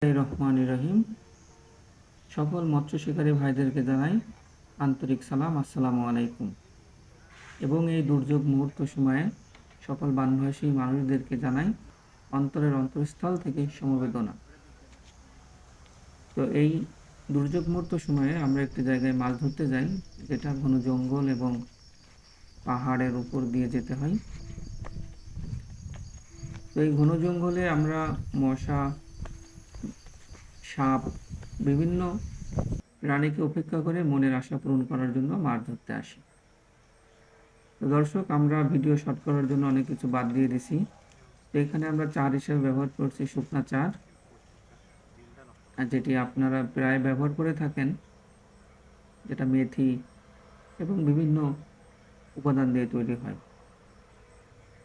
রহমানির রহিম। সকল মৎস্য শিকারী ভাইদেরকে জানাই আন্তরিক সালাম, আসসালামু আলাইকুম। এবং এই দুর্যোগ মুহূর্ত সময়ে সকল বানভাসী মানুষদেরকে জানাই অন্তরের অন্তঃস্থল থেকে সমবেদনা। তো এই দুর্যোগ মুহূর্ত সময়ে আমরা একটি জায়গায় মাছ ধরতে যাই, যেটা ঘন জঙ্গল এবং পাহাড়ের উপর দিয়ে যেতে হয়। তো এই ঘন জঙ্গলে আমরা মশা, সাপ, বিভিন্ন প্রাণীকে উপেক্ষা করে মনের আশা পূরণ করার জন্য মাছ ধরতে আসি। তো দর্শক, আমরা ভিডিও শট করার জন্য অনেক কিছু বাদ দিয়ে দিছি। তো এখানে আমরা চার হিসেবে ব্যবহার করছি শুকনা চার, আর যেটি আপনারা প্রায় ব্যবহার করে থাকেন, যেটা মেথি এবং বিভিন্ন উপাদান দিয়ে তৈরি হয়।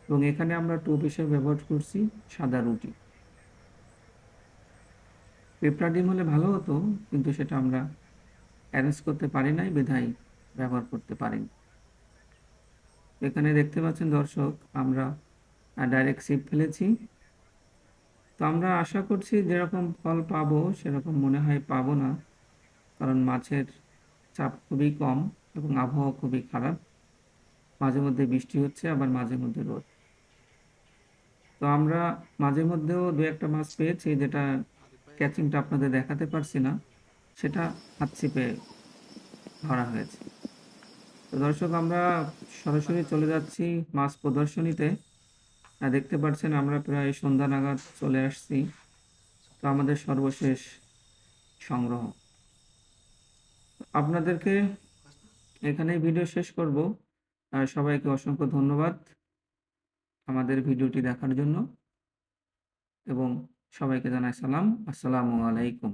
এবং এখানে আমরা টোপ হিসেবে ব্যবহার করছি সাদা রুটি। পেঁপড়া ডিম হলে ভালো হতো, কিন্তু সেটা আমরা অ্যারেঞ্জ করতে পারি নাই, বিধায় ব্যবহার করতে পারিনি। এখানে দেখতে পাচ্ছেন দর্শক, আমরা ডাইরেক্ট ছিপ ফেলেছি। তো আমরা আশা করছি যেরকম ফল পাবো সেরকম মনে হয় পাবো না, কারণ মাছের চাপ খুবই কম এবং আবহাওয়া খুবই খারাপ। মাঝে মধ্যে বৃষ্টি হচ্ছে, আবার মাঝে মধ্যে রোদ। তো আমরা মাঝে মধ্যেও দু একটা মাছ পেয়েছি, যেটা ক্যাচিংটা আপনাদের দেখাতে পারছি না, সেটা হাত ছিপে ধরা হয়েছে। তো দর্শক, আমরা সরাসরি চলে যাচ্ছি মাছ প্রদর্শনীতে। দেখতে পাচ্ছেন আমরা প্রায় সন্ধ্যা নাগাদ চলে আসছি। তো আমাদের সর্বশেষ সংগ্রহ আপনাদেরকে এখানেই ভিডিও শেষ করব। সবাইকে অসংখ্য ধন্যবাদ আমাদের ভিডিওটি দেখার জন্য, এবং সবাইকে জানাই সালাম, আসসালামু আলাইকুম।